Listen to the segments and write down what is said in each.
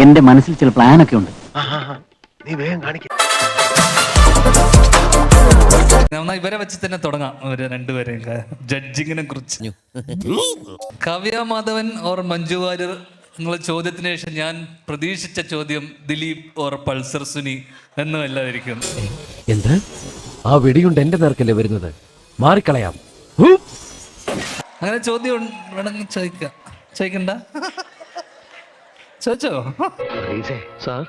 എന്റെ മനസ്സിൽ ചില പ്ലാനൊക്കെ ഉണ്ട്. നീ വേഗം കാണിക്ക. ഇവരെ വെച്ച് തന്നെ തുടങ്ങാം. ഇവര് രണ്ടുപേരെയും ജഡ്ജിങ്ങിനെ കുറിച്ച്. കാവ്യ മാധവൻ ഓർ മഞ്ജു വാര്യർ എന്നുള്ള ചോദ്യത്തിന് ശേഷം ഞാൻ പ്രതീക്ഷിച്ച ചോദ്യം ദിലീപ് ഓർ പൾസർ സുനി എന്നുമല്ലായിരിക്കും. എന്ത്? ആ വെടിയുണ്ട് എന്റെ നേർക്കല്ലേ വരുന്നത്? മാറിക്കളയാം. അങ്ങനെ ചോദ്യം വേണമെങ്കിൽ ചോദിക്കണ്ട. ചോദിച്ചോ സാർ?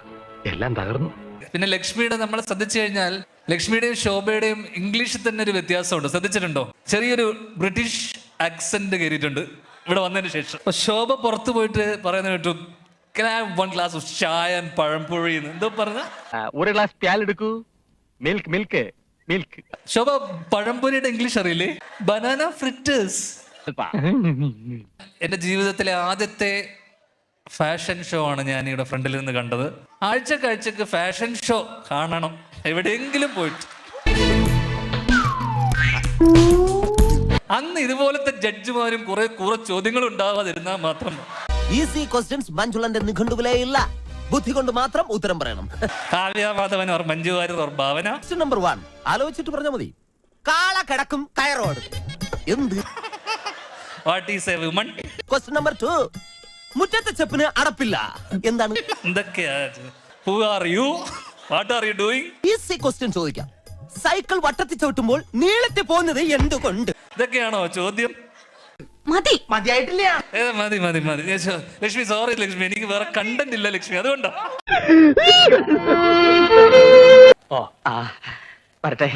എല്ലാം തകർന്നു. പിന്നെ ലക്ഷ്മിയുടെ നമ്മൾ ശ്രദ്ധിച്ചു കഴിഞ്ഞാൽ ലക്ഷ്മിയുടെയും ശോഭയുടെയും ഇംഗ്ലീഷിൽ തന്നെ ഒരു വ്യത്യാസമുണ്ട്. ശ്രദ്ധിച്ചിട്ടുണ്ടോ? ചെറിയൊരു ബ്രിട്ടീഷ് ആക്സെന്റ് കയറിയിട്ടുണ്ട് ഇവിടെ വന്നതിന് ശേഷം. അപ്പൊ ശോഭ പുറത്തു പോയിട്ട് പറയുന്ന കേട്ടു, can I have one glass of ചായ and പഴംപൊഴി എന്തോ പറഞ്ഞ. ഒരു ഗ്ലാസ് പാലെടുക്കൂ. Milk milk milk. ശോഭ പഴംപൊരിയുടെ ഇംഗ്ലീഷ് അറിയില്ലേ? Banana fritters. എന്റെ ജീവിതത്തിലെ ആദ്യത്തെ ഫാഷൻ ഷോ ആണ് ഞാൻ ഇവിടെ ഫ്രണ്ടിൽ നിന്ന് കണ്ടത്. ആഴ്ചക്ക് ഫാഷൻ ഷോ കാണണം എവിടെയെങ്കിലും പോയിട്ട്. അന്ന് ഇതുപോലത്തെ ജഡ്ജിമാരും കുറെ ചോദ്യങ്ങൾ ഉണ്ടാവാതിരുന്നാൽ മാത്രം. ഈസി ക്വസ്റ്റ്യൻസ് മഞ്ജുളന്റെ നിഘണ്ടുവിലേ ഇല്ല. ബുദ്ധി കൊണ്ട് മാത്രം ഉത്തരം പറയണം. Kavya Madhavan or Manju Warrier or Bhavana. Number 1 ആലോചിച്ചിട്ട് പറഞ്ഞാൽ മതി. കാള കിടക്കും കയറോട്. എന്ത്? What is A woman? Question number 2 മുറ്റത്തെ ചെപ്പിന് അടപ്പില്ല. എന്താണ്? എന്തൊക്കെയാ? Who are you? What are you doing? Easy question ചോദിക്കാം. സൈക്കിൾ വട്ടത്തിൽ ചവിട്ടുമ്പോൾ നീളത്തിൽ പോകുന്നത് എന്തുകൊണ്ട്? ഇതൊക്കെയാണോ ചോദ്യം? മതി. മതിയായിട്ടില്ല. മതി ലക്ഷ്മി, സോറി ലക്ഷ്മി, എനിക്ക് വേറെ കണ്ടന്റ് ഇല്ല ലക്ഷ്മി, അതുകൊണ്ടാ. വരട്ടെ.